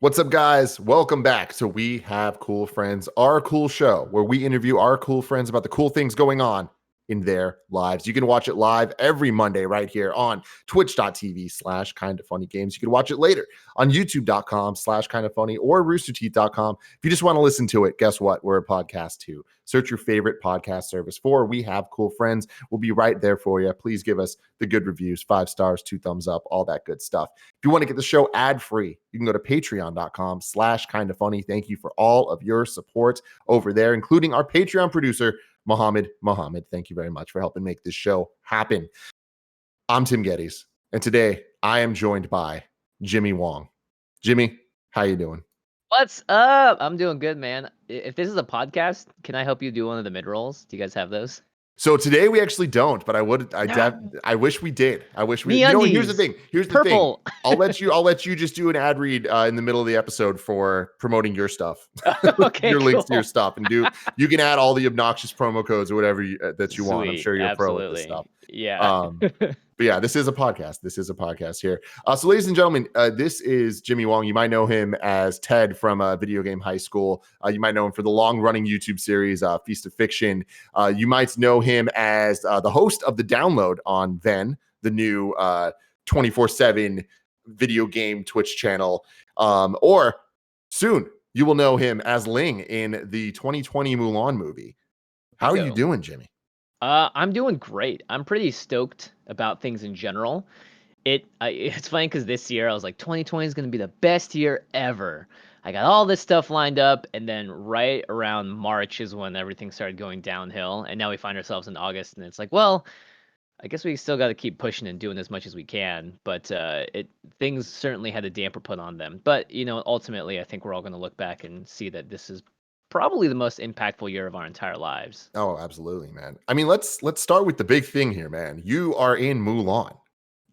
What's up, guys? Welcome back to We Have Cool Friends, our cool show where we interview our cool friends about the cool things going on in their lives. You can watch it live every Monday right here on twitch.tv/kindafunnygames. You can watch it later on youtube.com/kindafunny or roosterteeth.com. If you just want to listen to it, guess what? We're a podcast too. Search your favorite podcast service for We Have Cool Friends. We'll be right there for you. Please give us the good reviews, 5 stars, 2 thumbs up, all that good stuff. If you want to get the show ad-free, you can go to patreon.com/kindafunny. Thank you for all of your support over there, including our Patreon producer, Mohammed. Thank you very much for helping make this show happen. I'm Tim Gettys, and today I am joined by Jimmy Wong. Jimmy, how you doing? What's up? I'm doing good, man. If this is a podcast, can I help you do one of the mid rolls? Do you guys have those? So today we actually don't, but I No. wish we did. I wish we. Here's the MeUndies. thing. Here's the thing. Purple. I'll let you just do an ad read in the middle of the episode for promoting your stuff, Okay, your links to your cool. stuff, and you can add all the obnoxious promo codes or whatever that you want. I'm Sweet. sure you're pro with this Absolutely. stuff. Yeah. But yeah, this is a podcast. Here. So, ladies and gentlemen, this is Jimmy Wong. You might know him as Ted from Video Game High School. You might know him for the long-running YouTube series Feast of Fiction. You might know him as the host of The Download on Venn, the new 24/7 video game Twitch channel. Or soon, you will know him as Ling in the 2020 Mulan movie. How are you doing, Jimmy? I'm doing great. I'm pretty stoked about things in general. It's funny because this year I was like, 2020 is going to be the best year ever. I got all this stuff lined up, and then right around March is when everything started going downhill, and now we find ourselves in August, and it's like, well, I guess we still got to keep pushing and doing as much as we can, but things certainly had a damper put on them. But ultimately, I think we're all going to look back and see that this is probably the most impactful year of our entire lives. Oh, absolutely, man. I mean, let's start with the big thing here, man. You are in Mulan.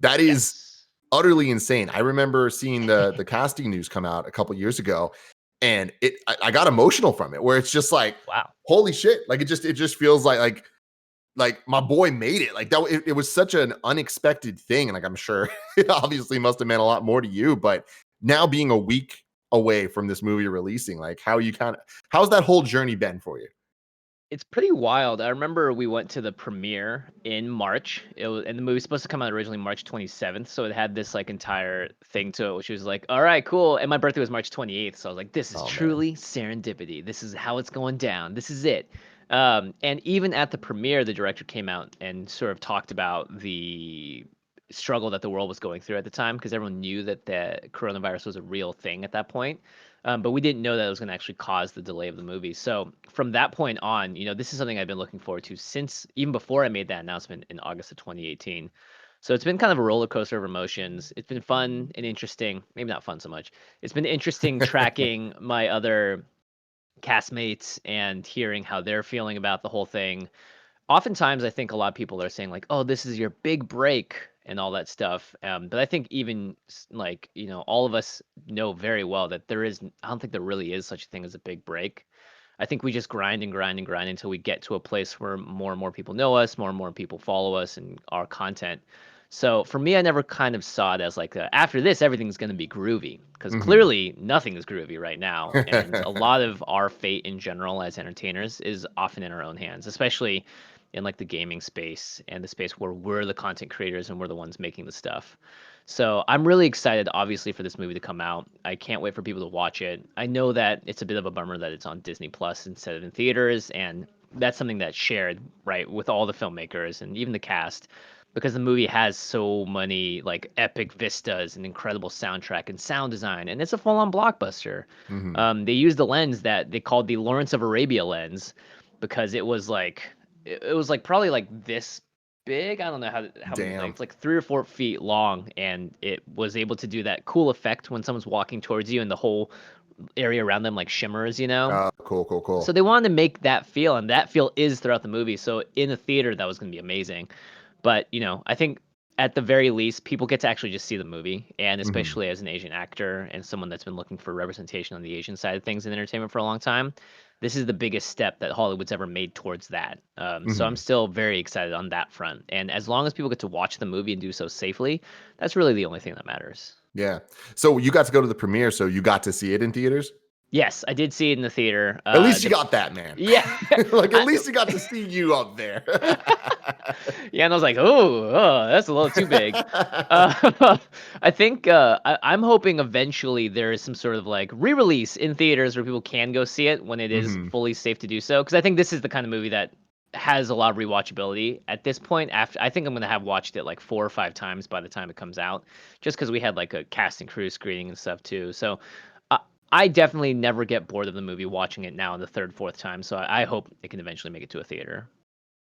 That is Yes. utterly insane. I remember seeing the casting news come out a couple years ago, and I got emotional from it, where it's just like, Wow. holy shit! Like it just feels like my boy made it. Like that, it was such an unexpected thing, and like I'm sure it obviously must have meant a lot more to you. But now being a week away from this movie releasing, like how's that whole journey been for you? It's pretty wild. I remember we went to the premiere in March. And the movie was supposed to come out originally March 27th, so it had this like entire thing to it, which was like, all right, cool. And my birthday was March 28th, so I was like, this is truly serendipity. This is how it's going down. This is it. And even at the premiere, the director came out and sort of talked about the struggle that the world was going through at the time, because everyone knew that the coronavirus was a real thing at that point. But we didn't know that it was going to actually cause the delay of the movie. So from that point on, this is something I've been looking forward to since even before I made that announcement in August of 2018. So it's been kind of a roller coaster of emotions. It's been fun and interesting. Maybe not fun so much. It's been interesting tracking my other castmates and hearing how they're feeling about the whole thing. Oftentimes, I think a lot of people are saying like, "Oh, this is your big break," and all that stuff. But I think even like all of us know very well that there is. I don't think there really is such a thing as a big break. I think we just grind and grind and grind until we get to a place where more and more people know us, more and more people follow us and our content. So for me, I never kind of saw it as like after this, everything's going to be groovy, because clearly nothing is groovy right now. And a lot of our fate in general as entertainers is often in our own hands, especially in like the gaming space and the space where we're the content creators and we're the ones making the stuff. So I'm really excited, obviously, for this movie to come out. I can't wait for people to watch it. I know that it's a bit of a bummer that it's on Disney Plus instead of in theaters, and that's something that's shared, right, with all the filmmakers and even the cast, because the movie has so many like epic vistas and incredible soundtrack and sound design, and it's a full-on blockbuster. They used the lens that they called the Lawrence of Arabia lens, because it was like probably like this big. I don't know how many, like Damn. it's like 3 or 4 feet long, and it was able to do that cool effect when someone's walking towards you and the whole area around them like shimmers. Cool. So they wanted to make that feel, and that feel is throughout the movie. So in a theater, that was going to be amazing. But I think at the very least, people get to actually just see the movie, and Hmm. especially as an Asian actor and someone that's been looking for representation on the Asian side of things in entertainment for a long time, this is the biggest step that Hollywood's ever made towards that. So I'm Hmm. still very excited on that front. And as long as people get to watch the movie and do so safely, that's really the only thing that matters. Yeah. So you got to go to the premiere, so you got to see it in theaters. Yes, I did see it in the theater. At least you got that, man. Yeah, Like at I, least you got to see you up there. yeah, and I was like, oh, that's a little too big. I think I'm hoping eventually there is some sort of like re-release in theaters where people can go see it when it is Hmm. fully safe to do so. Because I think this is the kind of movie that has a lot of rewatchability. At this point, after I think I'm gonna have watched it like 4 or 5 times by the time it comes out, just because we had like a cast and crew screening and stuff too. So. Uh, I definitely never get bored of the movie watching it now the third, fourth time. So I hope it can eventually make it to a theater.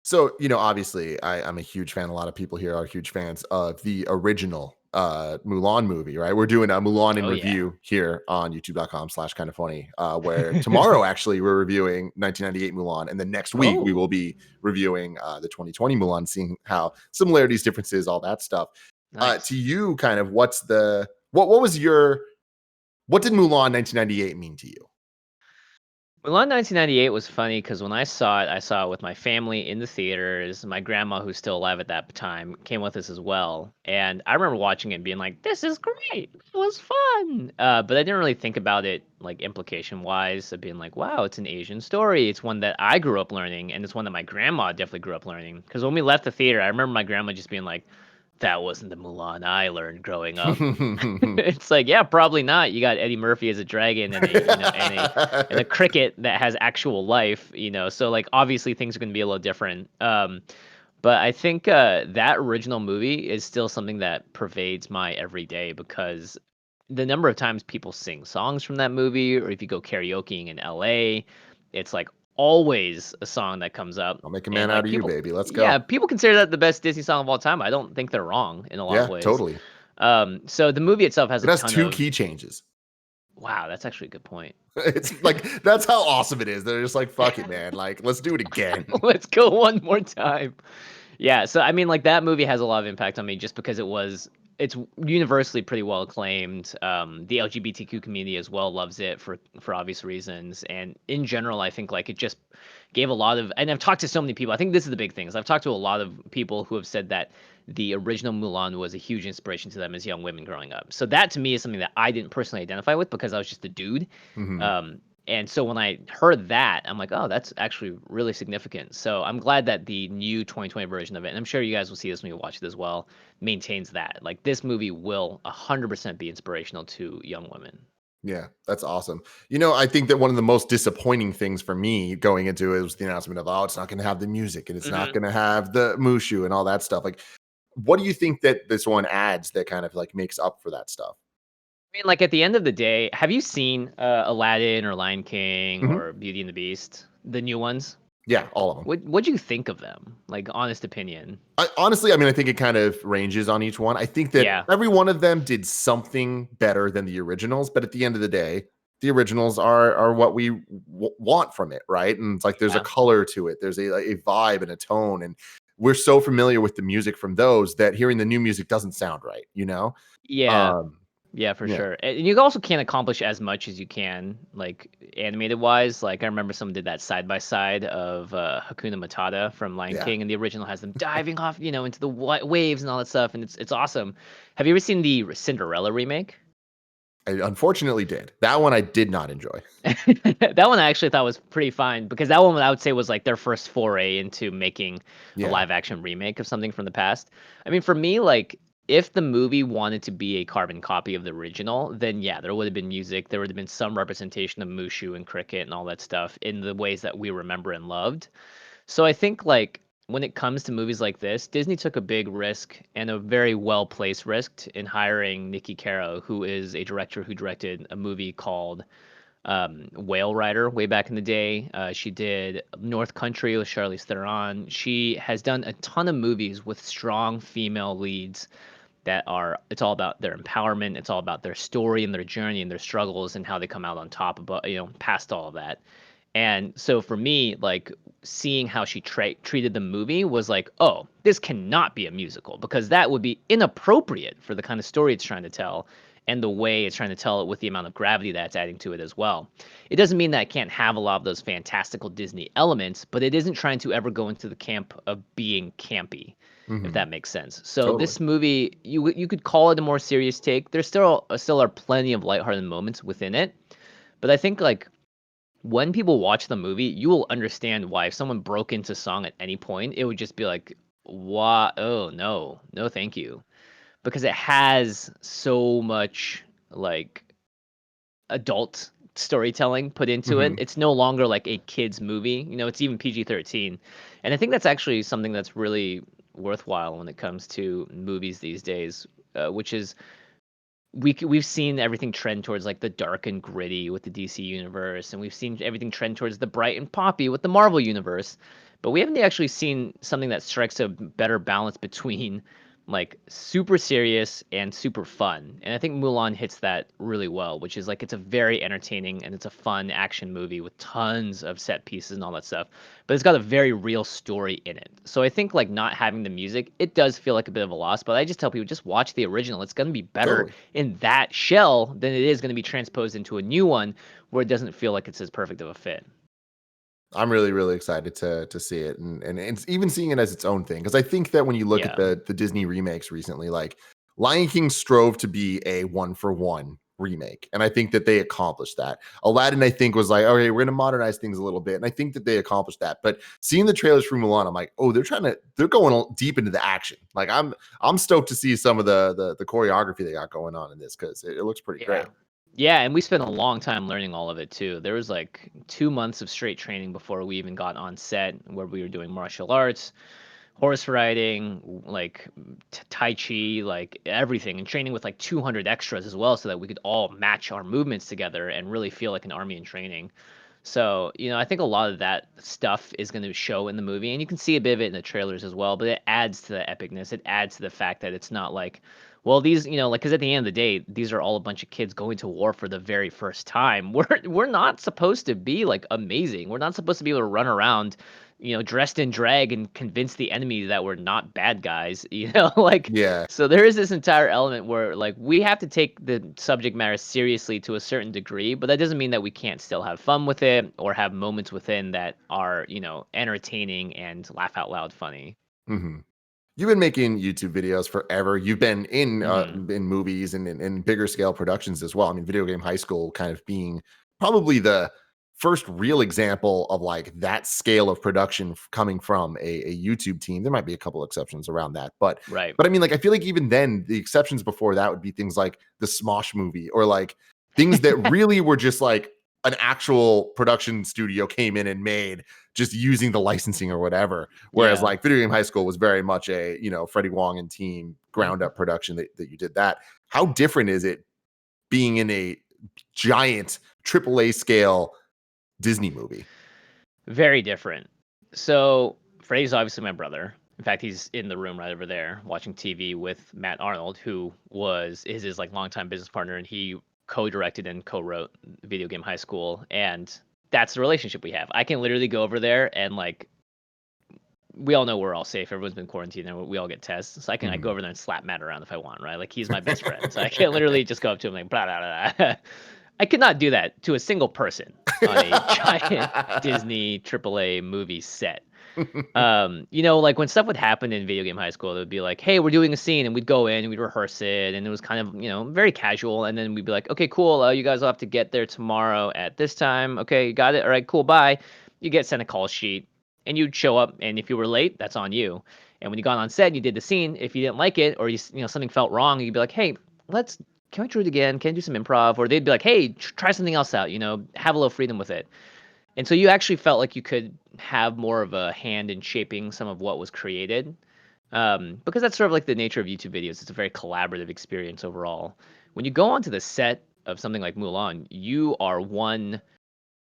So, obviously, I'm a huge fan. A lot of people here are huge fans of the original Mulan movie, right? We're doing a Mulan in Oh yeah. review here on youtube.com/kind of funny, where tomorrow actually we're reviewing 1998 Mulan, and then next week we will Oh, be reviewing the 2020 Mulan, seeing how similarities, differences, all that stuff. To nice. you, kind of, what did Mulan 1998 mean to you? Mulan 1998 was funny because when I saw it with my family in the theaters. My grandma, who's still alive at that time, came with us as well. And I remember watching it and being like, this is great. It was fun. But I didn't really think about it like implication wise of being like, wow, it's an Asian story. It's one that I grew up learning. And it's one that my grandma definitely grew up learning. Because when we left the theater, I remember my grandma just being like, that wasn't the Mulan I learned growing up. It's like, yeah, probably not. You got Eddie Murphy as a dragon and a cricket that has actual life, So like obviously things are going to be a little different. But I think that original movie is still something that pervades my everyday because the number of times people sing songs from that movie, or if you go karaokeing in LA, it's like always a song that comes up. I'll make a And man out like of you, people, baby. Let's yeah, go. people consider that the best Disney song of all time. I don't think they're wrong in a lot of Yeah, ways. totally. So the movie itself has It a has ton two of key changes. wow, that's actually a good point. It's like that's how awesome it is. They're just like, fuck it, man. Like, let's do it again. Let's go one more time. Yeah, so I mean, like that movie has a lot of impact on me just because it's universally pretty well acclaimed. The LGBTQ community as well loves it for obvious reasons, and in general, I think like it just gave a lot of. And I've talked to so many people. I think this is the big thing. Is I've talked to a lot of people who have said that the original Mulan was a huge inspiration to them as young women growing up. So that to me is something that I didn't personally identify with because I was just a dude. Hmm. And so when I heard that, I'm like, oh, that's actually really significant. So I'm glad that the new 2020 version of it, and I'm sure you guys will see this when you watch it as well, maintains that. Like this movie will 100% be inspirational to young women. Yeah, that's awesome. I think that one of the most disappointing things for me going into it was the announcement of, oh, it's not going to have the music and it's not hmm going to have the Mushu and all that stuff. Like, what do you think that this one adds that kind of like makes up for that stuff? I mean, like at the end of the day, have you seen Aladdin or Lion King Hmm. or Beauty and the Beast, the new ones? Yeah, all of them. What'd you think of them? Like honest opinion. Honestly, I mean, I think it kind of ranges on each one. I think that Yeah. every one of them did something better than the originals, but at the end of the day, the originals are what we want from it, right? And it's like there's a Yeah. color to it, there's a vibe and a tone, and we're so familiar with the music from those that hearing the new music doesn't sound right, you know? Yeah. Um, Yeah, for yeah, sure. And you also can't accomplish as much as you can, like animated wise. Like I remember someone did that side by side of Hakuna Matata from Lion yeah. King, and the original has them diving off, into the waves and all that stuff, and it's awesome. Have you ever seen the Cinderella remake? I unfortunately did. That one I did not enjoy. That one I actually thought was pretty fine because that one I would say was like their first foray into making a Yeah. live action remake of something from the past. I mean, for me, like if the movie wanted to be a carbon copy of the original, then yeah, there would have been music, there would have been some representation of Mushu and cricket and all that stuff in the ways that we remember and loved. So I think like when it comes to movies like this, Disney took a big risk and a very well placed risk in hiring Nikki Caro, who is a director who directed a movie called Whale Rider way back in the day. She did North Country with Charlize Theron. She has done a ton of movies with strong female leads that are it's all about their empowerment, it's all about their story and their journey and their struggles and how they come out on top about past all of that. And so for me, like seeing how she treated the movie was like, oh, this cannot be a musical because that would be inappropriate for the kind of story it's trying to tell and the way it's trying to tell it with the amount of gravity that's adding to it as well. It doesn't mean that it can't have a lot of those fantastical Disney elements, but it isn't trying to ever go into the camp of being campy, if Hmm. that makes sense. So Totally. this movie, you could call it a more serious take. There still are plenty of lighthearted moments within it, but I think like when people watch the movie, you will understand why if someone broke into song at any point, it would just be like, "What? Oh no, no, thank you," because it has so much like adult storytelling put into it. Hmm. It's no longer like a kids movie. It's even PG-13, and I think that's actually something that's really worthwhile when it comes to movies these days, which is we've seen everything trend towards like the dark and gritty with the DC universe, and we've seen everything trend towards the bright and poppy with the Marvel universe, but we haven't actually seen something that strikes a better balance between like super serious and super fun. And I think Mulan hits that really well, which is like it's a very entertaining and it's a fun action movie with tons of set pieces and all that stuff, but it's got a very real story in it. So I think like not having the music, it does feel like a bit of a loss, but I just tell people just watch the original. It's going to be better Totally. in that shell than it is going to be transposed into a new one where it doesn't feel like it's as perfect of a fit. I'm really, really excited to see it, and it's even seeing it as its own thing, because I think that when you look at Yeah. the Disney remakes recently, like Lion King strove to be a one for one remake, and I think that they accomplished that. Aladdin, I think, was like, okay, we're gonna modernize things a little bit, and I think that they accomplished that. But seeing the trailers for Mulan, I'm like, oh, they're going deep into the action. Like I'm stoked to see some of the choreography they got going on in this, because it looks pretty Yeah. great. Yeah, and we spent a long time learning all of it too. There was like 2 months of straight training before we even got on set where we were doing martial arts, horse riding, like tai chi, like everything, and training with like 200 extras as well so that we could all match our movements together and really feel like an army in training. So, I think a lot of that stuff is going to show in the movie, and you can see a bit of it in the trailers as well, but it adds to the epicness. It adds to the fact that it's not like, well, these, like, because at the end of the day, these are all a bunch of kids going to war for the very first time. We're not supposed to be like amazing. We're not supposed to be able to run around, dressed in drag and convince the enemy that we're not bad guys, like Yeah. so there is this entire element where like we have to take the subject matter seriously to a certain degree, but that doesn't mean that we can't still have fun with it or have moments within that are, entertaining and laugh out loud funny. Hmm. You've been making YouTube videos forever. You've been Hmm. in movies and in bigger scale productions as well. I mean, Video Game High School kind of being probably the first real example of like that scale of production coming from a YouTube team. There might be a couple exceptions around that, but Right. I mean, like I feel like even then the exceptions before that would be things like the Smosh movie, or like things that really were just like an actual production studio came in and made, just using the licensing or whatever. Whereas Yeah. like Video Game High School was very much a, Freddie Wong and team ground Mhm. up production that you did that. How different is it being in a giant AAA scale Disney movie? Very different. So Freddie's obviously my brother. In fact, he's in the room right over there watching TV with Matt Arnold, who is his like longtime business partner, and he co-directed and co-wrote Video Game High School, and that's the relationship we have. I can literally go over there and like we all know we're all safe. Everyone's been quarantined and we all get tests. So I go Mhm. over there and slap Matt around if I want, right? Like he's my best friend. So I can literally just go up to him like blah blah blah. I could not do that to a single person on a giant Disney AAA movie set. Like when stuff would happen in Video Game High School, it would be like, hey, we're doing a scene, and we'd go in and we'd rehearse it, and it was kind of, very casual. And then we'd be like, okay, cool, you guys will have to get there tomorrow at this time. Okay, you got it. All right, cool, bye. You get sent a call sheet, and you'd show up, and if you were late, that's on you. And when you got on set, and you did the scene. If you didn't like it, or something felt wrong, you'd be like, hey, let's can we do it again? Can I do some improv? Or they'd be like, hey, try something else out. Have a little freedom with it. And so you actually felt like you could have more of a hand in shaping some of what was created. Because that's sort of like the nature of YouTube videos. It's a very collaborative experience overall. When you go onto the set of something like Mulan, you are one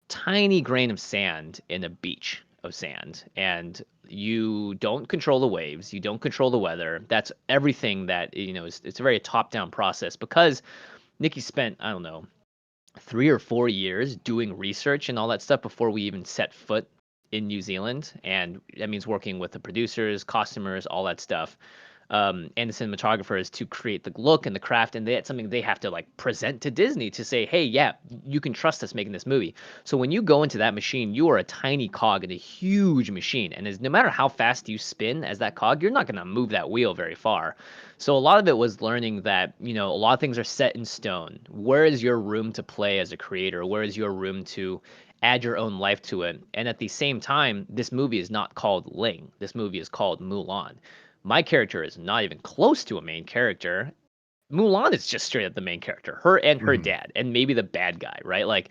tiny grain of sand in a beach of sand. And you don't control the waves, you don't control the weather. That's everything that, it's a very top down process because Nikki spent, I don't know, 3 or 4 years doing research and all that stuff before we even set foot in New Zealand. And that means working with the producers, costumers, all that stuff. And the cinematographers to create the look and the craft, and that's something they have to like present to Disney to say, hey, yeah, you can trust us making this movie. So when you go into that machine, you are a tiny cog in a huge machine, and no matter how fast you spin as that cog, you're not going to move that wheel very far. So a lot of it was learning that, a lot of things are set in stone. Where is your room to play as a creator? Where is your room to add your own life to it? And at the same time, this movie is not called Ling. This movie is called Mulan. My character is not even close to a main character. Mulan is just straight up the main character. Her and her Mhm. dad, and maybe the bad guy, right? Like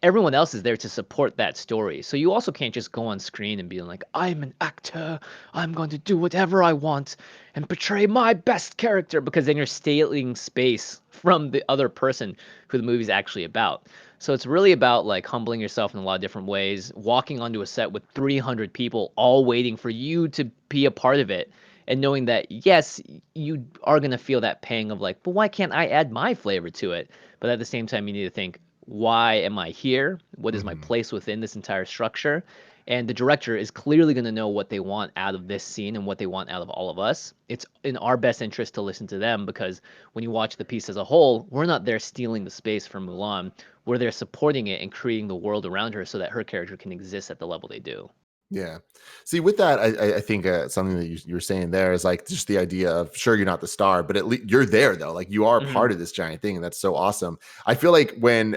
everyone else is there to support that story. So you also can't just go on screen and be like, I'm an actor. I'm going to do whatever I want and portray my best character, because then you're stealing space from the other person who the movie's actually about. So it's really about like humbling yourself in a lot of different ways, walking onto a set with 300 people all waiting for you to be a part of it, and knowing that yes, you are going to feel that pang of like, but why can't I add my flavor to it? But at the same time, you need to think, why am I here? What is my Mhm. place within this entire structure? And the director is clearly going to know what they want out of this scene and what they want out of all of us. It's in our best interest to listen to them, because when you watch the piece as a whole, we're not there stealing the space from Mulan. We're there supporting it and creating the world around her so that her character can exist at the level they do. Yeah. See, with that, I think something that you were saying there is like just the idea of sure you're not the star, but at least you're there though. Like you are Hmm. part of this giant thing, and that's so awesome. I feel like when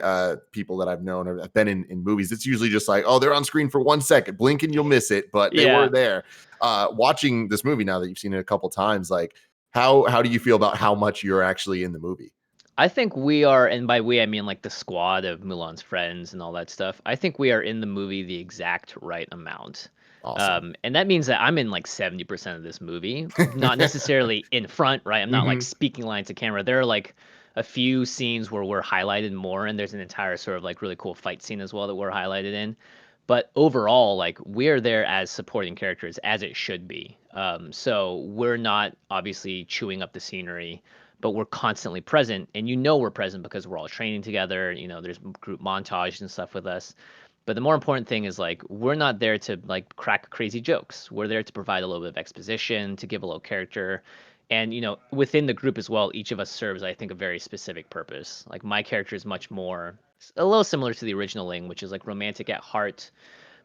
people that I've known or have been in movies, it's usually just like, oh, they're on screen for 1 second, blink and you'll miss it, but they were Yeah. there. Watching this movie now that you've seen it a couple times, like how do you feel about how much you're actually in the movie? I think we are, and by we I mean like the squad of Mulan's friends and all that stuff. I think we are in the movie the exact right amount. Awesome. And that means that I'm in like 70% of this movie, not necessarily in front, right? I'm not like Hmm. speaking lines to camera. There are like a few scenes where we're highlighted more, and there's an entire sort of like really cool fight scene as well that we're highlighted in. But overall, like we're there as supporting characters as it should be. So we're not obviously chewing up the scenery, but we're constantly present, and we're present because we're all training together. There's group montage and stuff with us. But the more important thing is like we're not there to like crack crazy jokes. We're there to provide a little bit of exposition, to give a little character. And within the group as well, each of us serves, I think, a very specific purpose. Like my character is much more a little similar to the original Ling, which is like romantic at heart,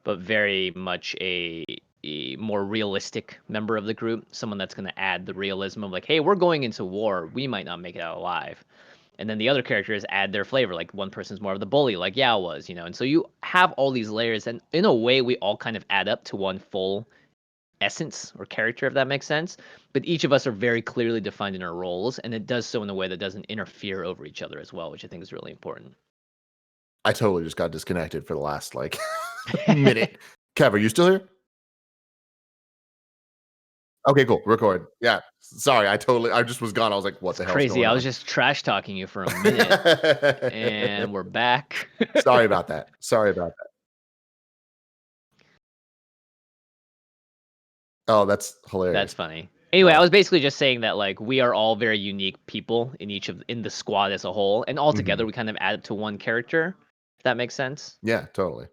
but very much a more realistic member of the group, someone that's going to add the realism of like, hey, we're going into war, we might not make it out alive. And then the other characters add their flavor, like one person's more of the bully, like Yao was, and so you have all these layers, and in a way we all kind of add up to one full essence or character, if that makes sense. But each of us are very clearly defined in our roles, and it does so in a way that doesn't interfere over each other as well, which I think is really important. I totally just got disconnected for the last like minute. Kev, are you still here? Okay, cool. Record. Yeah. Sorry, I just was gone. I was like, what It's the hell's crazy. going I was on? just trash talking you for a minute, and we're back. Sorry about that. Sorry about that. Oh, that's That's hilarious. funny. Anyway, I Wow. was basically just saying that like we are all very unique people in the squad as a whole, and all together Mhm. we kind of add up to one character, if that makes sense. Yeah, totally.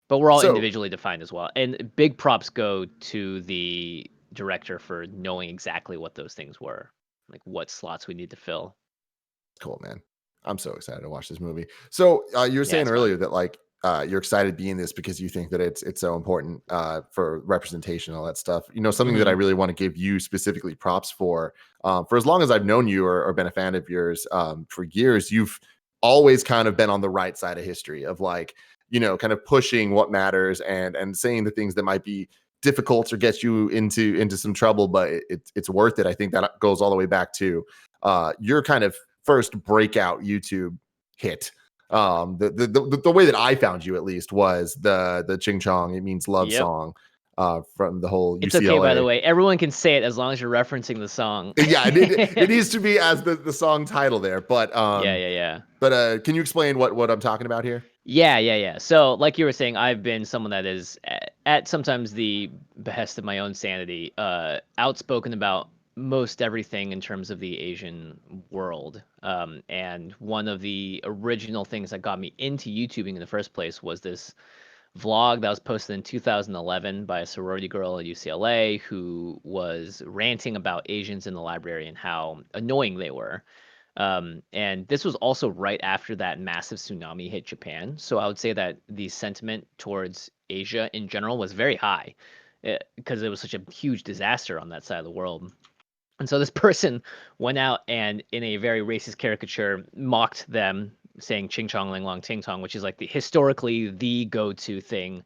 But we're all So individually defined as well. And big props go to the director for knowing exactly what those things were, like what slots we need to fill. cool, man. I'm so excited to watch this movie. So you were Yeah, saying it's fun. earlier that like you're excited being this because you think that it's so important for representation, all that stuff. Something that I Hmm. really want to give you specifically props for as long as I've known you or been a fan of yours for years, you've always kind of been on the right side of history of like kind of pushing what matters and saying the things that might be difficult or get you into some trouble, but it's worth it. I think that goes all the way back to your kind of first breakout YouTube hit. The way that I found you at least was the Ching Chong, it means love Yep. song from the whole It's okay, by the UCLA. way. Everyone can say it as long as you're referencing the song. Yeah, it needs to be as the song title there, but Yeah, um yeah, yeah. but can you explain what I'm talking about here? Yeah, yeah, yeah. So, like you were saying, I've been someone that is at sometimes the behest of my own sanity, outspoken about most everything in terms of the Asian world. And one of the original things that got me into YouTubing in the first place was this vlog that was posted in 2011 by a sorority girl at UCLA who was ranting about Asians in the library and how annoying they were. And this was also right after that massive tsunami hit Japan. So I would say that the sentiment towards Asia in general was very high because it was such a huge disaster on that side of the world. And so this person went out and, in a very racist caricature, mocked them, saying "Ching Chong Ling Long Ting Tong," which is like the historically the go-to thing,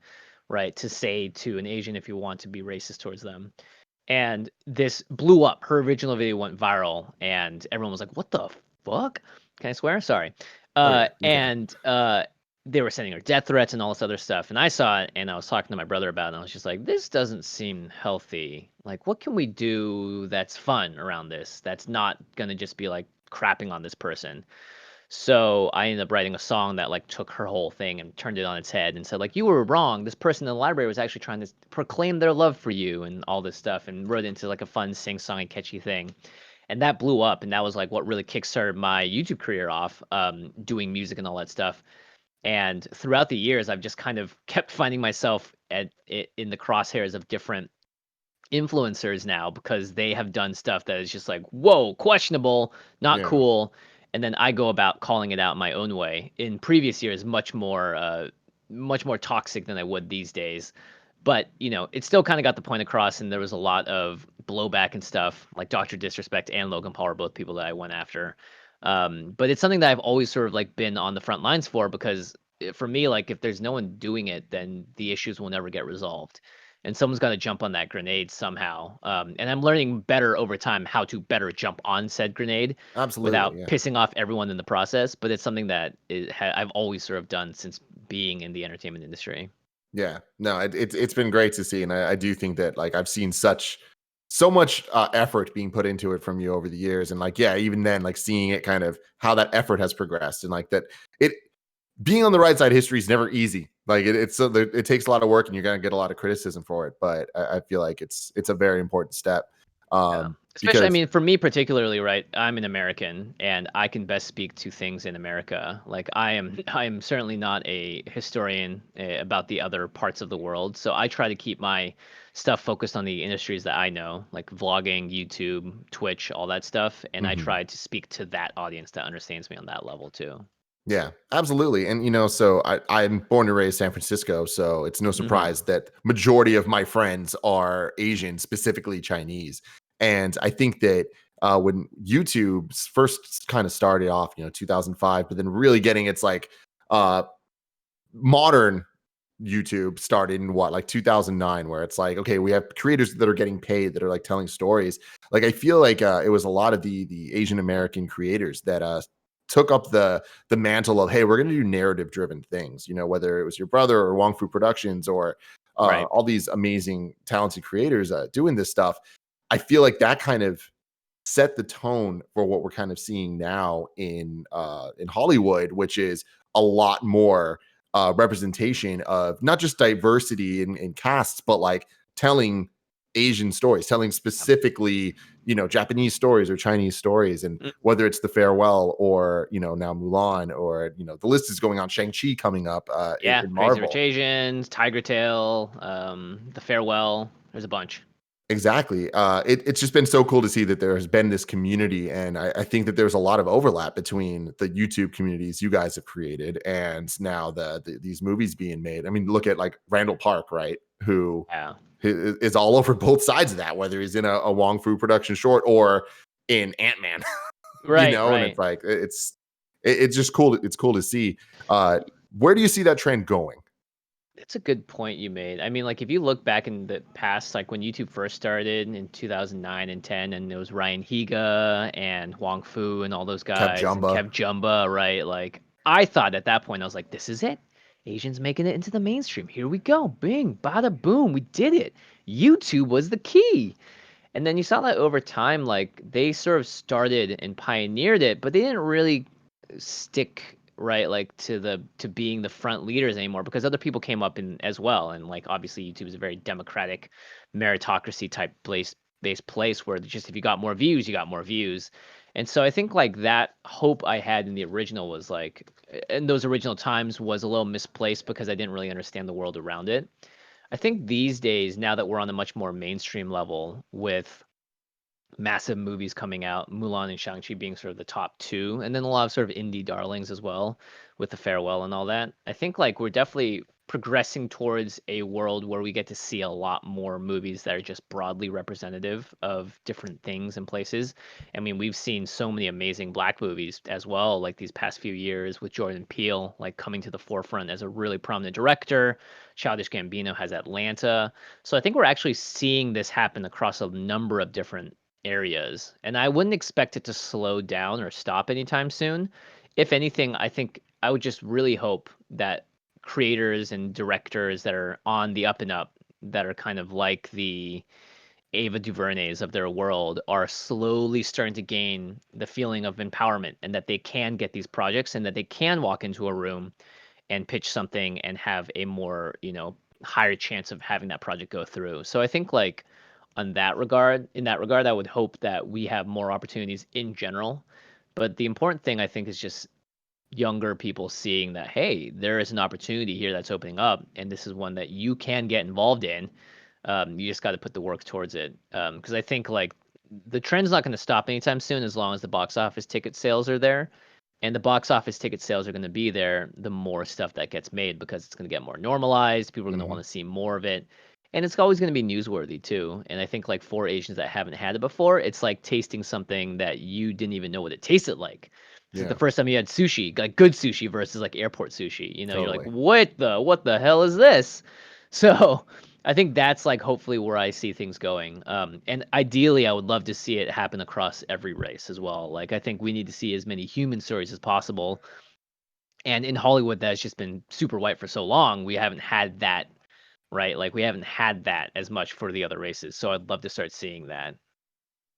right, to say to an Asian if you want to be racist towards them. And this blew up. Her original video went viral, and everyone was like, "What the fuck?" Can I swear? Sorry. Oh yeah, you can. And they were sending her death threats and all this other stuff. And I saw it, and I was talking to my brother about it, and I was just like, "This doesn't seem healthy. Like, what can we do that's fun around this? That's not gonna just be like crapping on this person." So I ended up writing a song that like took her whole thing and turned it on its head and said like, "You were wrong. This person in the library was actually trying to proclaim their love for you," and all this stuff, and wrote it into like a fun sing-songy catchy thing. And that blew up, and that was like what really kickstarted my YouTube career off, doing music and all that stuff. And throughout the years, I've just kind of kept finding myself in the crosshairs of different influencers now because they have done stuff that is just like, whoa, questionable, not Yeah, cool. And then I go about calling it out my own way. In previous years, much more toxic than I would these days. But it still kind of got the point across, and there was a lot of blowback and stuff. Like Dr. Disrespect and Logan Paul are both people that I went after. But it's something that I've always sort of like been on the front lines for because for me, like if there's no one doing it, then the issues will never get resolved and someone's got to jump on that grenade somehow. And I'm learning better over time how to better jump on said grenade absolutely. without Yeah. pissing off everyone in the process. But it's something that I've always sort of done since being in the entertainment industry. Yeah, no, it's been great to see, and I do think that like I've seen so much effort being put into it from you over the years, and like yeah, even then like seeing it kind of how that effort has progressed, and like that it being on the right side of history is never easy. Like it takes a lot of work, and you're gonna get a lot of criticism for it, but I feel like it's a very important step Yeah. Especially, I because mean, for me particularly, right? I'm an American, and I can best speak to things in America. Like, I am certainly not a historian about the other parts of the world. So I try to keep my stuff focused on the industries that I know, like vlogging, YouTube, Twitch, all that stuff. And I mhm. try to speak to that audience that understands me on that level too. Yeah, absolutely. And so I'm born and raised San Francisco, so it's no Hmm. surprise that majority of my friends are Asian, specifically Chinese. And I think that when YouTube first kind of started off, 2005, but then really getting its like uh modern YouTube started in what, like 2009, where it's like, okay, we have creators that are getting paid that are like telling stories. Like I feel like it was a lot of the Asian American creators that took up the mantle of, hey, we're going to do narrative driven things. Whether it was your brother or Wong Fu Productions or Right. all these amazing talented creators doing this stuff. I feel like that kind of set the tone for what we're kind of seeing now in Hollywood, which is a lot more representation of not just diversity in casts, but like telling Asian stories, telling Yeah. specifically, Japanese stories or Chinese stories, and Mm. whether it's The Farewell or now Mulan or the list is going on. Shang-Chi coming up Yeah. in Crazy Rich Marvel. Asians, Tiger Tail, The Farewell. There's a bunch. Exactly. It's just been so cool to see that there has been this community, and I think that there's a lot of overlap between the YouTube communities you guys have created and now these movies being made. I mean, look at like Randall Park, right? Yeah. Who is all over both sides of that, whether he's in a Wong Fu production short or in Ant-Man, Right. and it's Right. like it's just cool. It's cool to see. Where do you see that trend going? It's a good point you made. I mean, like if you look back in the past, like when YouTube first started in 2009 and 10, and it was Ryan Higa and Wong Fu and all those Kev guys and Jumba. Kev Jumba, right? Like I thought at that point, I was like, this is it. Asians making it into the mainstream. Here we go. Bing, bada boom. We did it. YouTube was the key. And then you saw that over time, like they sort of started and pioneered it, but they didn't really stick right like to being the front leaders anymore because other people came up in as well. And like obviously YouTube is a very democratic meritocracy type place based place where just if you got more views, you got more views. And so I think like that hope I had in the original was like in those original times was a little misplaced because I didn't really understand the world around it. I think these days, now that we're on a much more mainstream level with massive movies coming out, Mulan and Shang-Chi being sort of the top two, and then a lot of sort of indie darlings as well with The Farewell and all that. I think like we're definitely progressing towards a world where we get to see a lot more movies that are just broadly representative of different things and places. I mean, we've seen so many amazing black movies as well, like these past few years with Jordan Peele, like coming to the forefront as a really prominent director. Childish Gambino has Atlanta. So I think we're actually seeing this happen across a number of different areas. And I wouldn't expect it to slow down or stop anytime soon. If anything, I think I would just really hope that creators and directors that are on the up and up, that are kind of like the Ava DuVernays of their world, are slowly starting to gain the feeling of empowerment and that they can get these projects and that they can walk into a room and pitch something and have a more, higher chance of having that project go through. So I think like in that regard, I would hope that we have more opportunities in general. But the important thing I think is just younger people seeing that, hey, there is an opportunity here that's opening up, and this is one that you can get involved in. You just got to put the work towards it. Because I think like the trend's not going to stop anytime soon as long as the box office ticket sales are there. And the box office ticket sales are going to be there the more stuff that gets made because it's going to get more normalized. People are going to want to see more of it. And it's always going to be newsworthy too. And I think like for Asians that haven't had it before, it's like tasting something that you didn't even know what it tasted like. It's like the Yeah, first time you had sushi, like good sushi versus like airport sushi. You're like, totally. what the hell is this? So I think that's like hopefully where I see things going. And ideally, I would love to see it happen across every race as well. Like I think we need to see as many human stories as possible. And in Hollywood, that's just been super white for so long. We haven't had that, right? Like we haven't had that as much for the other races. So I'd love to start seeing that.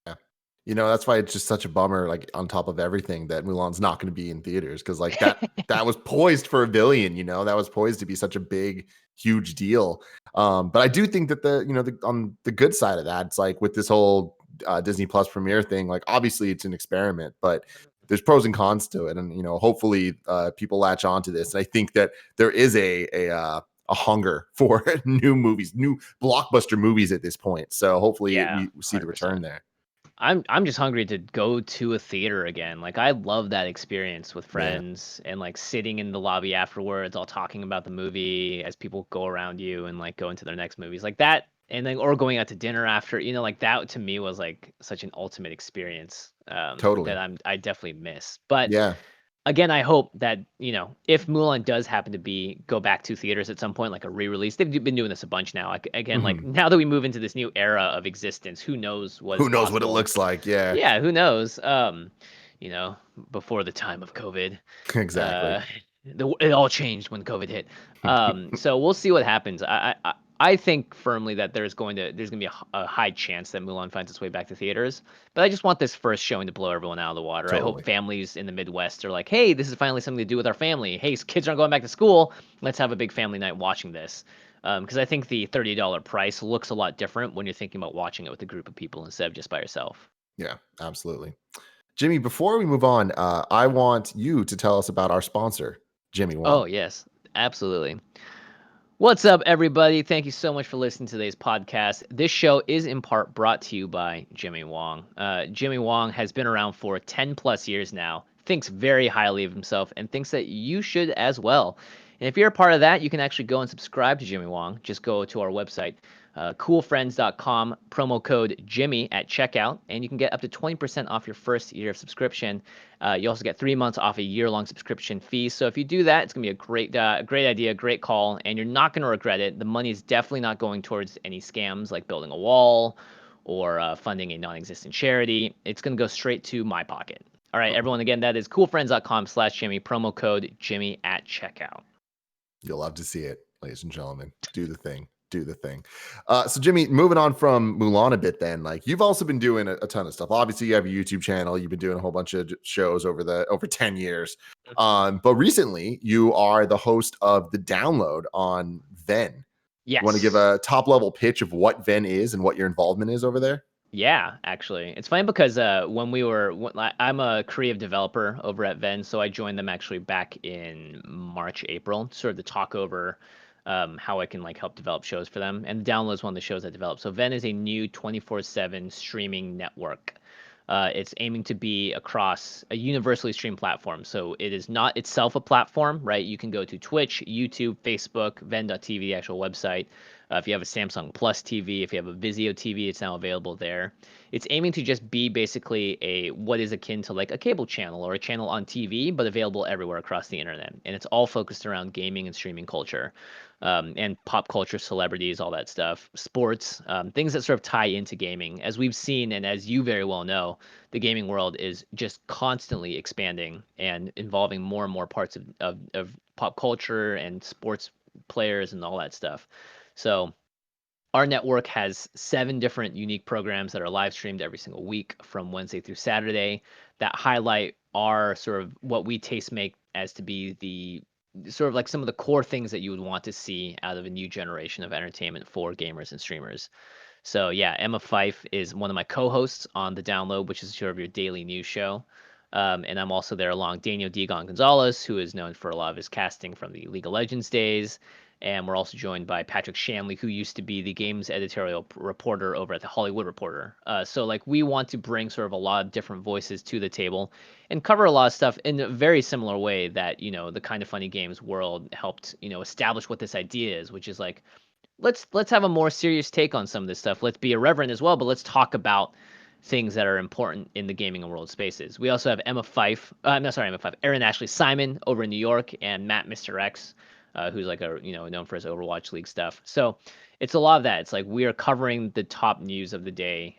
Yeah. That's why it's just such a bummer, like on top of everything, that Mulan's not going to be in theaters because like that was poised for a billion, that was poised to be such a big, huge deal. But I do think that on the good side of that, it's like with this whole Disney Plus premiere thing, like obviously it's an experiment, but there's pros and cons to it. And, hopefully people latch onto this. And I think that there is a hunger for new movies, new blockbuster movies at this point. So hopefully Yeah, we see the return 100%. there. I'm just hungry to go to a theater again. Like I love that experience with Yeah, friends and like sitting in the lobby afterwards, all talking about the movie as people go around you and like go into their next movies like that, and then or going out to dinner after. Like that to me was like such an ultimate experience that totally. I definitely miss. But Yeah. again, I hope that if Mulan does happen to go back to theaters at some point, like a re-release. They've been doing this a bunch now. Like again, like Mhm. now that we move into this new era of existence, who knows what is Who knows what it possible? looks like? Yeah, Yeah, who knows? You know, before the time of COVID, exactly. uh, it all changed when COVID hit. So we'll see what happens. I think firmly that there's gonna be a high chance that Mulan finds its way back to theaters. But I just want this first showing to blow everyone out of the water. I hope Totally. families in the Midwest are like, hey, this is finally something to do with our family. Hey, kids aren't going back to school. Let's have a big family night watching this. Because I think the $30 price looks a lot different when you're thinking about watching it with a group of people instead of just by yourself. Yeah, absolutely. Jimmy, before we move on, I want you to tell us about our sponsor, Jimmy Oh, Wong. yes, absolutely. What's up, everybody? Thank you so much for listening to today's podcast. This show is in part brought to you by Jimmy Wong. Jimmy Wong has been around for 10 plus years now, thinks very highly of himself, and thinks that you should as well. And if you're a part of that, you can actually go and subscribe to Jimmy Wong. Just go to our website, coolfriends.com, promo code Jimmy at checkout, and you can get up to 20% off your first year of subscription. You also get 3 months off a year-long subscription fee. So if you do that, it's gonna be a great idea, great call, and you're not gonna regret it. The money is definitely not going towards any scams like building a wall or funding a non-existent charity. It's gonna go straight to my pocket. All right, everyone. Again, that is coolfriends.com/Jimmy. Promo code Jimmy at checkout. You'll love to see it, ladies and gentlemen. Do the thing. Do the thing. So, Jimmy, moving on from Mulan a bit, then, like you've also been doing a ton of stuff. Obviously, you have a YouTube channel. You've been doing a whole bunch of shows over 10 years. But recently, you are the host of The Download on Venn. You want to give Yes. a top level pitch of what Venn is and what your involvement is over there? Yeah, actually, it's funny because I'm a creative developer over at Venn, so I joined them actually back in March, April, sort of to talk over how I can like help develop shows for them. And Download is one of the shows I developed. So Venn is a new 24/7 streaming network. It's aiming to be across a universally streamed platform. So it is not itself a platform, right? You can go to Twitch, YouTube, Facebook, Venn.tv, the actual website. If you have a Samsung Plus TV, if you have a Vizio TV, it's now available there. It's aiming to just be basically a what is akin to like a cable channel or a channel on TV, but available everywhere across the internet. And it's all focused around gaming and streaming culture, and pop culture, celebrities, all that stuff, sports, things that sort of tie into gaming. As we've seen, and as you very well know, the gaming world is just constantly expanding and involving more and more parts of pop culture and sports players and all that stuff. So our network has 7 different unique programs that are live streamed every single week from Wednesday through Saturday that highlight our sort of what we taste make as to be the sort of like some of the core things that you would want to see out of a new generation of entertainment for gamers and streamers. So yeah, Emma Fife is one of my co-hosts on the Download, which is sort of your daily news show. And I'm also there along Daniel Digon Gonzalez, who is known for a lot of his casting from the League of Legends days. And we're also joined by Patrick Shanley, who used to be the games editorial reporter over at the Hollywood Reporter. So like we want to bring sort of a lot of different voices to the table and cover a lot of stuff in a very similar way that the Kind of Funny Games world helped establish what this idea is, which is like let's have a more serious take on some of this stuff. Let's be irreverent as well, but let's talk about things that are important in the gaming and world spaces. We also have Emma Fife, no, sorry, Emma Fife, Aaron Ashley Simon over in New York, and Matt Mr. X, who's like a known for his Overwatch League stuff. So it's a lot of that. It's like we are covering the top news of the day.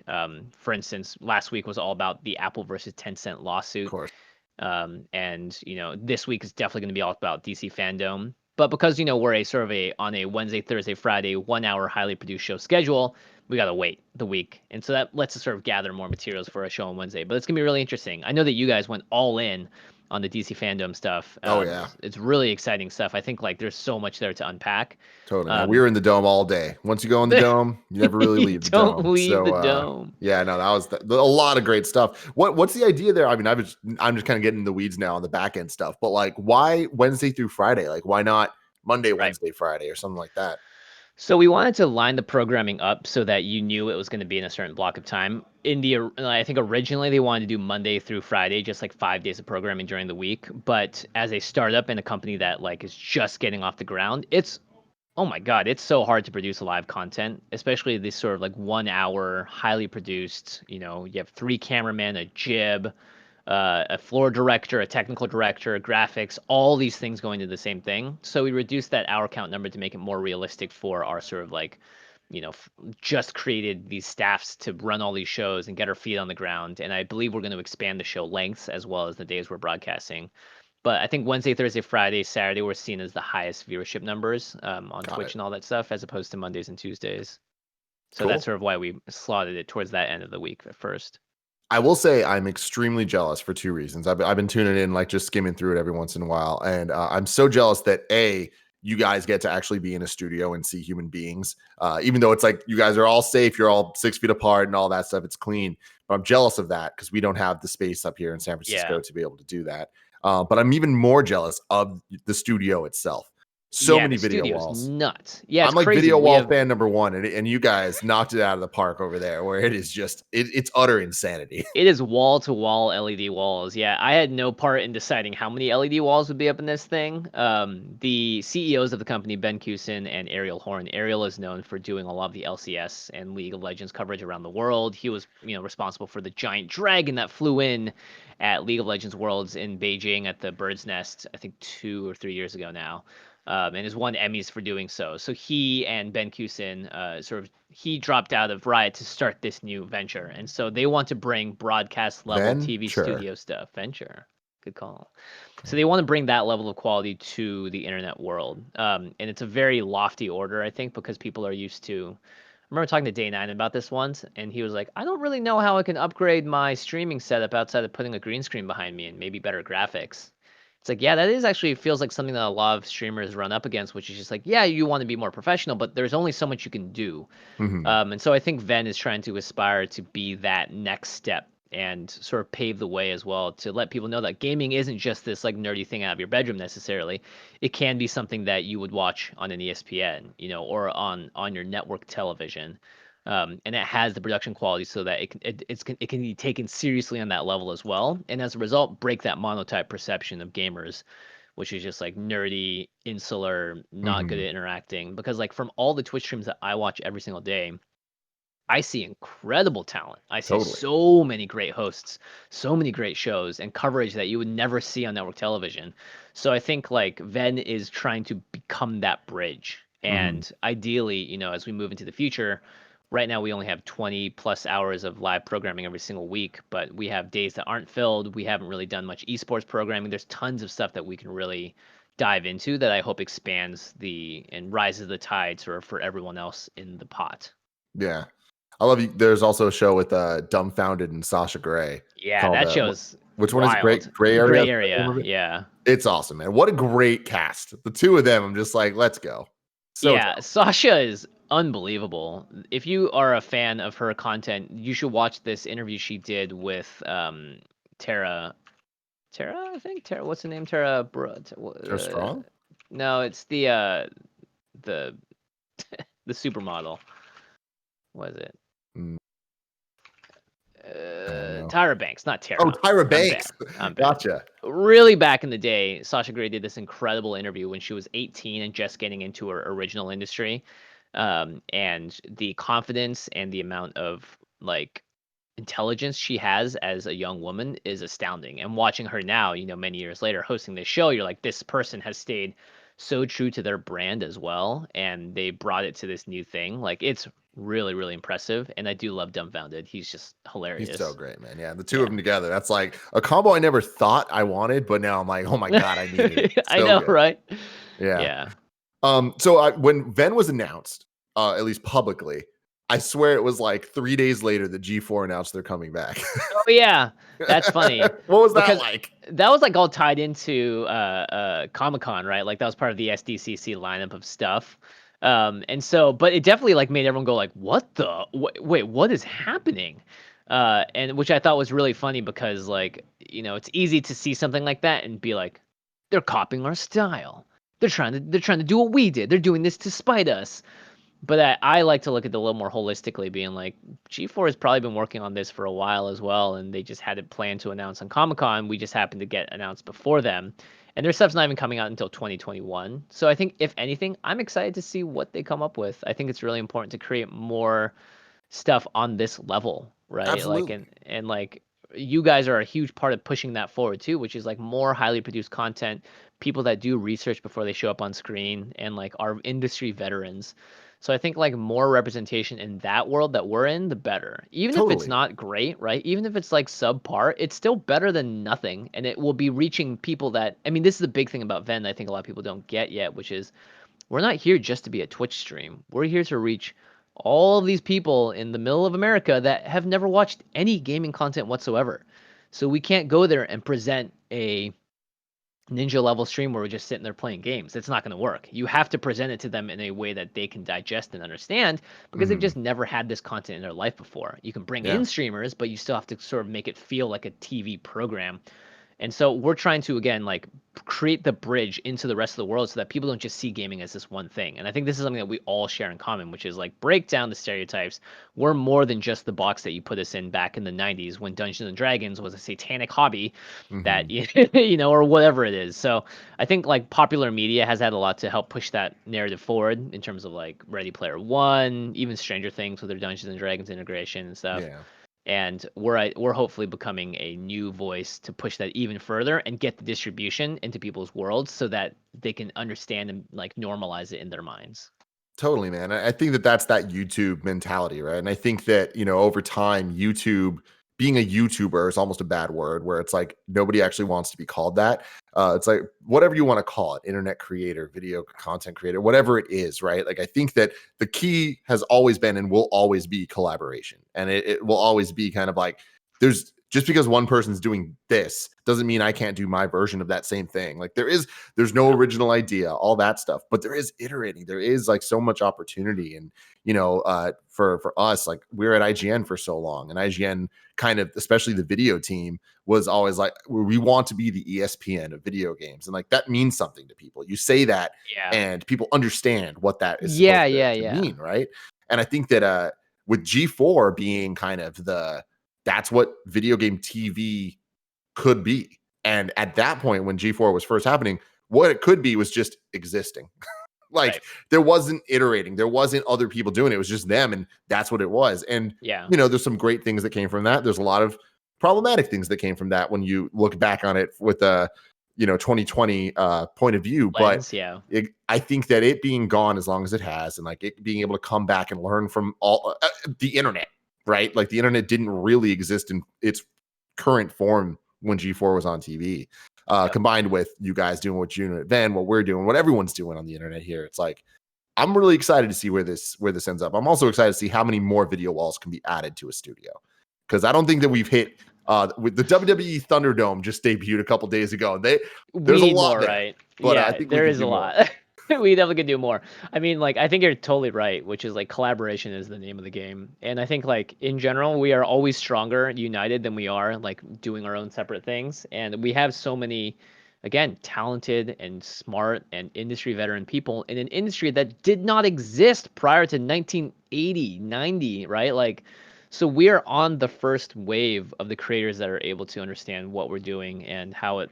For instance, last week was all about the Apple versus Tencent Of lawsuit. course. And this week is definitely going to be all about DC fandom. But because we're a sort of a on a Wednesday, Thursday, Friday 1 hour highly produced show schedule, we gotta wait the week, and so that lets us sort of gather more materials for a show on Wednesday. But it's gonna be really interesting. I know that you guys went all in on the DC fandom stuff. Oh yeah. It's really exciting stuff. I think like there's so much there to unpack. Totally, man. We Um, were in the dome all day. Once you go in the dome, you never really you leave the don't dome. leave the So, dome. yeah, no, that was a lot of great stuff. What's the idea there? I mean, I'm just kind of getting in the weeds now on the back end stuff, but like, why Wednesday through Friday? Like, why not Monday, Right. Wednesday, Friday, or something like that? So we wanted to line the programming up so that you knew it was going to be in a certain block of time. I think originally they wanted to do Monday through Friday, just like 5 days of programming during the week. But as a startup and a company that like is just getting off the ground, oh my God, it's so hard to produce live content, especially this sort of like 1 hour, highly produced. You have 3 cameramen, a jib, a floor director, a technical director, graphics, all these things going to the same thing. So we reduced that hour count number to make it more realistic for our sort of like, just created these staffs to run all these shows and get our feet on the ground. And I believe we're going to expand the show lengths as well as the days we're broadcasting. But I think Wednesday, Thursday, Friday, Saturday were seen as the highest viewership numbers on Got Twitch it. and all that stuff, as opposed to Mondays and Tuesdays. So that's Cool. sort of why we slotted it towards that end of the week at first. I will say I'm extremely jealous for two reasons. I've been tuning in, like just skimming through it every once in a while, and I'm so jealous that you guys get to actually be in a studio and see human beings, even though it's like you guys are all safe, you're all 6 feet apart and all that stuff. It's clean, but I'm jealous of that because we don't have the space up here in San Yeah. Francisco to be able to do that. But I'm even more jealous of the studio itself. So Yeah, many the video studio's walls. nuts. Yeah, it's I'm like crazy. video We wall have fan number one, and you guys knocked it out of the park over there, where it is just it's utter insanity. It is wall to wall LED walls. Yeah, I had no part in deciding how many LED walls would be up in this thing. The CEOs of the company, Ben Kusin and Ariel Horn. Ariel is known for doing a lot of the LCS and League of Legends coverage around the world. He was, responsible for the giant dragon that flew in at League of Legends Worlds in Beijing at the Bird's Nest, I think 2 or 3 years ago now. And has won Emmys for doing so. So he and Ben Kusin he dropped out of Riot to start this new venture, and so they want to bring broadcast level TV Venture. studio stuff. Venture, good call. So they want to bring that level of quality to the internet world, and it's a very lofty order, I think, because people are used to. I remember talking to Day Nine about this once, and he was like, "I don't really know how I can upgrade my streaming setup outside of putting a green screen behind me and maybe better graphics." It's like, yeah, that is actually feels like something that a lot of streamers run up against, which is just like, yeah, you want to be more professional, but there's only so much you can do. Mhm. And so I think Venn is trying to aspire to be that next step and sort of pave the way as well to let people know that gaming isn't just this like nerdy thing out of your bedroom necessarily. It can be something that you would watch on an ESPN, or on your network television. And it has the production quality so that it can be taken seriously on that level as well. And as a result, break that monotype perception of gamers, which is just like nerdy, insular, not good Mhm. at interacting. Because like from all the Twitch streams that I watch every single day, I see incredible talent. I see Totally. so many great hosts, so many great shows and coverage that you would never see on network television. So I think like Venn is trying to become that bridge. Mhm. And ideally, as we move into the future, right now we only have 20 plus hours of live programming every single week, but we have days that aren't filled. We haven't really done much esports programming. There's tons of stuff that we can really dive into that I hope expands and rises the tide sort of for everyone else in the pot. Yeah. I love you. There's also a show with Dumbfounded and Sasha Grey Yeah, called that show's which one is it? wild. Gray Area? Gray Is that the name area, of it? yeah. It's awesome, man. What a great cast. The two of them, I'm just like, let's go. So Yeah, Sasha is unbelievable. If you are a fan of her content, you should watch this interview she did with Tara. Tara, I think Tara. What's the name? they're strong. No, it's the the supermodel. What is it? Mm, I don't know. Tyra Banks, not Oh, Tara. Tyra I'm bad. Banks. I'm bad. Gotcha. Really back in the day, Sasha Grey did this incredible interview when she was 18 and just getting into her original industry. And the confidence and the amount of like intelligence she has as a young woman is astounding. And watching her now, many years later hosting this show, you're like, this person has stayed so true to their brand as well, and they brought it to this new thing. Like it's really, really impressive. And I do love Dumbfounded. He's just He's so hilarious. great, man. Yeah, the two of Yeah. them together. That's like a combo I never thought I wanted, but now I'm like, oh my god, I needed it. I So know, good. right? Yeah. Yeah. So when Venn was announced, at least publicly, I swear it was like 3 days later that G4 announced they're coming back. Oh yeah, that's funny What was that because like? that was like all tied into Comic-Con, right? Like that was part of the SDCC lineup of stuff. And so, but it definitely like made everyone go like, "What the? Wait, what is happening?" And which I thought was really funny because like it's easy to see something like that and be like, "They're copying our style. They're trying to do what we did. They're doing this to spite us." But I like to look at it a little more holistically, being like, G4 has probably been working on this for a while as well, and they just had it planned to announce on Comic Con. We just happened to get announced before them, and their stuff's not even coming out until 2021. So I think, if anything, I'm excited to see what they come up with. I think it's really important to create more stuff on this level, right? Like, Absolutely. and like, you guys are a huge part of pushing that forward too, which is like more highly produced content, people that do research before they show up on screen, and like our industry veterans. So I think like more representation in that world that we're in, the better. Even if it's Totally. not great, right? Even if it's like subpar, it's still better than nothing. And it will be reaching people that, I mean, this is the big thing about Venn that I think a lot of people don't get yet, which is we're not here just to be a Twitch stream. We're here to reach all of these people in the middle of America that have never watched any gaming content whatsoever. So we can't go there and present a ninja level stream where we're just sitting there playing games. It's not going to work. You have to present it to them in a way that they can digest and understand because they've Mhm. just never had this content in their life before. You can bring Yeah. in streamers, but you still have to sort of make it feel like a TV program. And so we're trying to again like create the bridge into the rest of the world so that people don't just see gaming as this one thing. And I think this is something that we all share in common, which is like break down the stereotypes. We're more than just the box that you put us in back in the 90s when Dungeons and Dragons was a satanic hobby that Mhm. or whatever it is. So I think like popular media has had a lot to help push that narrative forward in terms of like Ready Player One, even Stranger Things with their Dungeons and Dragons integration and stuff. Yeah. And we're hopefully becoming a new voice to push that even further and get the distribution into people's worlds so that they can understand and like normalize it in their minds. Totally, man. I think that that's that YouTube mentality, right? And I think that, over time, YouTube being a YouTuber is almost a bad word where it's like nobody actually wants to be called that. It's like whatever you want to call it, internet creator, video content creator, whatever it is, right? Like I think that the key has always been and will always be collaboration. And it will always be kind of like there's just because one person's doing this doesn't mean I can't do my version of that same thing. Like there's no original idea, all that stuff, but there is iterating. There is like so much opportunity. And for us, like we were at IGN for so long, and IGN kind of, especially the video team, was always like, we want to be the ESPN of video games. And like that means something to people. You say that Yeah. and people understand what that is Yeah, supposed yeah, to yeah. mean, right? And I think that with G4 being kind of that's what video game TV could be. And at that point, when G4 was first happening, what it could be was just existing. Like Right. there wasn't iterating, there wasn't other people doing it. It was just them, and that's what it was. And Yeah. there's some great things that came from that. There's a lot of problematic things that came from that when you look back on it with a 2020 point of view. Lens, But yeah. I think that it being gone as long as it has, and like it being able to come back and learn from all the internet, right? Like the internet didn't really exist in its current form when G4 was on TV. Yep. Combined with you guys doing what you're doing at Venn, what we're doing, what everyone's doing on the internet here. It's like, I'm really excited to see where this ends up. I'm also excited to see how many more video walls can be added to a studio, because I don't think that we've hit with the WWE Thunderdome just debuted a couple days ago. There's We a need lot more, there, right? but I Yeah, think we there can is do a more. lot. We definitely could do more. I mean, like, I think you're totally right, which is like collaboration is the name of the game. And I think like in general, we are always stronger united than we are like doing our own separate things. And we have so many, again, talented and smart and industry veteran people in an industry that did not exist prior to 1980, 90, right? Like, so we are on the first wave of the creators that are able to understand what we're doing and how it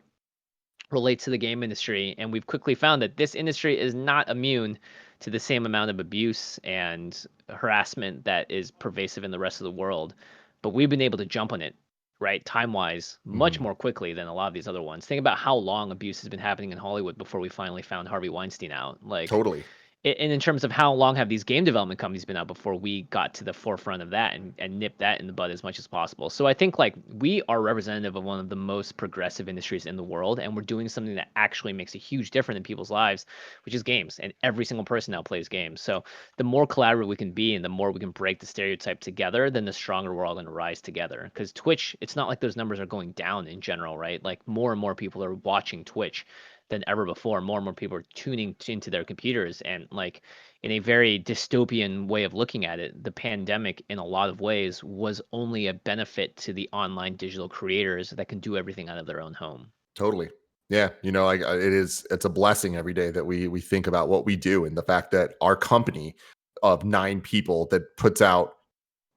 relates to the game industry. And we've quickly found that this industry is not immune to the same amount of abuse and harassment that is pervasive in the rest of the world. But we've been able to jump on it, right, time wise, much more quickly than a lot of these other ones. Think about how long abuse has been happening in Hollywood before we finally found Harvey Weinstein out. Like, Totally. and in terms of how long have these game development companies been out before we got to the forefront of that and nipped that in the bud as much as possible. So I think like we are representative of one of the most progressive industries in the world, and we're doing something that actually makes a huge difference in people's lives, which is games. And every single person now plays games. So the more collaborative we can be and the more we can break the stereotype together, then the stronger we're all going to rise together. Because Twitch, it's not like those numbers are going down in general, right? Like more and more people are watching Twitch than ever before. More and more people are tuning into their computers, and like in a very dystopian way of looking at it, the pandemic in a lot of ways was only a benefit to the online digital creators that can do everything out of their own home. Totally. Yeah, like it's a blessing every day that we think about what we do, and the fact that our company of 9 people that puts out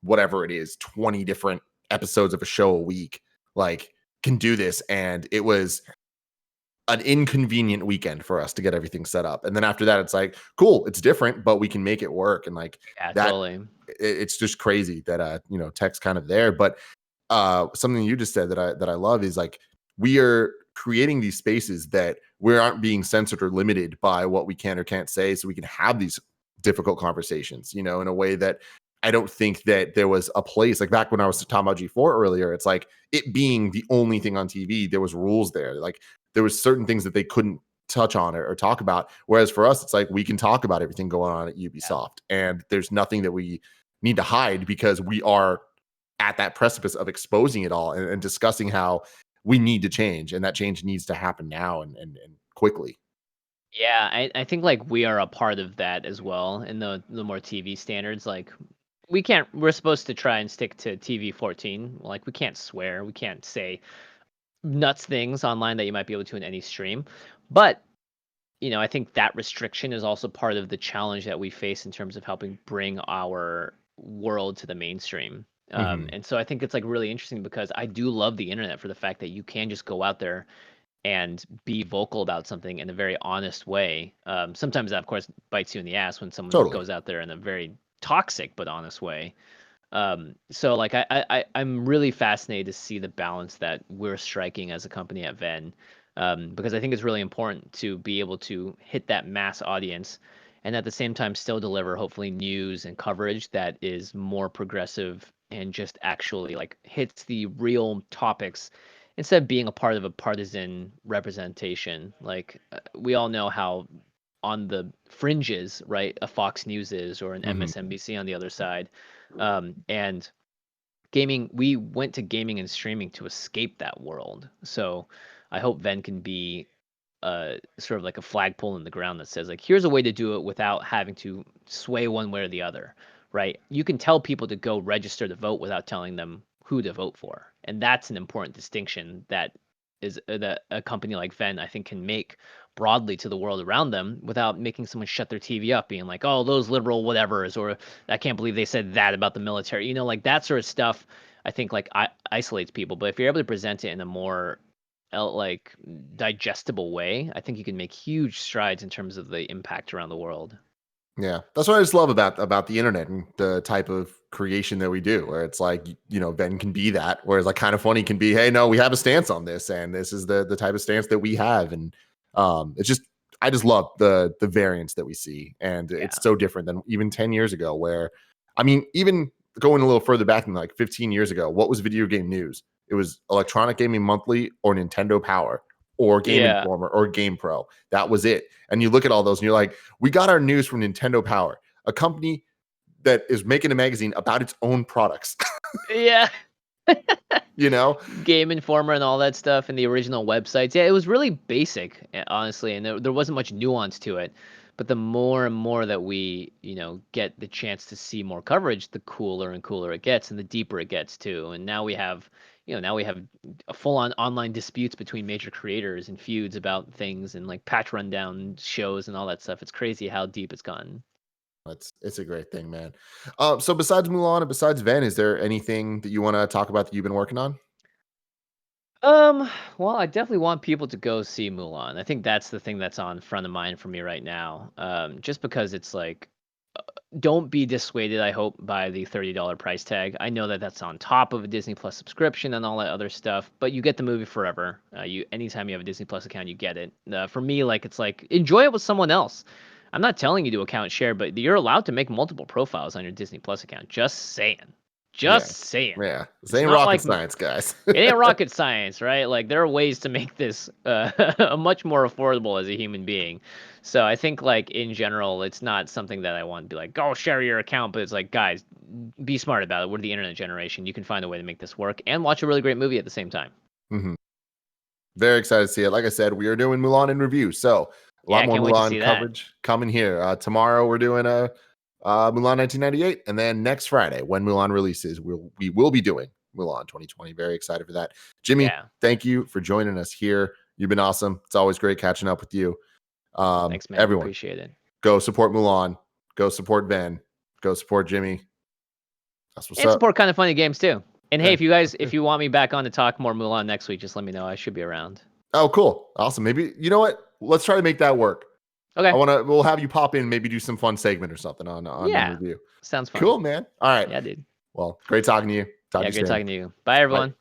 whatever it is, 20 different episodes of a show a week, like can do this. And it was an inconvenient weekend for us to get everything set up. And then after that, it's like, cool, it's different, but we can make it work. And like Yeah, that, totally. it's just crazy that tech's kind of there. But something you just said that I love is like we are creating these spaces that we aren't being censored or limited by what we can or can't say, so we can have these difficult conversations, in a way that I don't think that there was a place. Like back when I was talking about G4 earlier, it's like it being the only thing on TV, there was rules there. Like there was certain things that they couldn't touch on or talk about. Whereas for us, it's like we can talk about everything going on at Ubisoft, and there's nothing that we need to hide because we are at that precipice of exposing it all and discussing how we need to change, and that change needs to happen now and quickly. Yeah, I think like we are a part of that as well in the more TV standards. Like we're supposed to try and stick to TV 14. Like we can't swear, we can't say nuts things online that you might be able to in any stream. But I think that restriction is also part of the challenge that we face in terms of helping bring our world to the mainstream. Mm-hmm. And so I think it's like really interesting because I do love the internet for the fact that you can just go out there and be vocal about something in a very honest way. Sometimes that, of course, bites you in the ass when someone Totally. goes out there in a very toxic but honest way. So like I'm really fascinated to see the balance that we're striking as a company at Venn, because I think it's really important to be able to hit that mass audience and at the same time still deliver hopefully news and coverage that is more progressive and just actually like hits the real topics instead of being a part of a partisan representation. Like we all know how on the fringes, right, a Fox News is or an Mm-hmm. MSNBC on the other side, and we went to gaming and streaming to escape that world. So I hope Venn can be sort of like a flagpole in the ground that says like, here's a way to do it without having to sway one way or the other, right? You can tell people to go register to vote without telling them who to vote for, and that's an important distinction that is that a company like Venn I think can make broadly to the world around them without making someone shut their TV up, being like, oh, those liberal whatevers, or I can't believe they said that about the military, like that sort of stuff. I think like isolates people, but if you're able to present it in a more like digestible way, I think you can make huge strides in terms of the impact around the world. Yeah, that's what I just love about the internet and the type of creation that we do, where it's like, Ben can be that, whereas like Kind of Funny can be, hey, no, we have a stance on this, and this is the type of stance that we have, and it's just I just love the variance that we see, and it's so different than even 10 years ago, where I mean, even going a little further back than like 15 years ago, what was video game news? It was Electronic Gaming Monthly or Nintendo Power or Game Yeah. Informer or Game Pro. That was it. And you look at all those and you're like, we got our news from Nintendo Power, a company that is making a magazine about its own products. Yeah. Game Informer and all that stuff and the original websites. Yeah, it was really basic, honestly, and there wasn't much nuance to it. But the more and more that we, get the chance to see more coverage, the cooler and cooler it gets, and the deeper it gets too. And now we have, a full-on online disputes between major creators and feuds about things and like patch rundown shows and all that stuff. It's crazy how deep it's gotten. It's a great thing, man. So besides Mulan and besides Venn, is there anything that you want to talk about that you've been working on? Well, I definitely want people to go see Mulan. I think that's the thing that's on front of mind for me right now. Just because it's like, don't be dissuaded, I hope, by the $30 price tag. I know that that's on top of a Disney Plus subscription and all that other stuff, but you get the movie forever. Anytime you have a Disney Plus account, you get it. For me, like it's like enjoy it with someone else. I'm not telling you to account share, but you're allowed to make multiple profiles on your Disney Plus account. Just saying. Just saying. Yeah. This It's ain't not rocket like science, guys. it ain't rocket science, right? Like there are ways to make this much more affordable as a human being. So I think like in general, it's not something that I want to be like, go share your account, but it's like, guys, be smart about it. We're the internet generation. You can find a way to make this work and watch a really great movie at the same time. Mm-hmm. Very excited to see it. Like I said, we are doing Mulan in review, so a lot more can't wait to Mulan see coverage coming here. Tomorrow we're doing a Mulan 1998, and then next Friday when Mulan releases, we will be doing Mulan 2020. Very excited for that. Jimmy, thank you for joining us here. You've been awesome. It's always great catching up with you. Thanks, man. Everyone, appreciate it. Go support Mulan. Go support Venn. Go support Jimmy. That's what's and up. Support Kind of Funny games too. And hey, if you want me back on to talk more Mulan next week, just let me know. I should be around. Oh, cool. Awesome. Maybe, you know what? Let's try to make that work. Okay. We'll have you pop in, maybe do some fun segment or something on the review. Sounds fun. Cool, man. All right. Yeah, dude. Well, great talking to you. Great talking to you. Bye, everyone. Bye.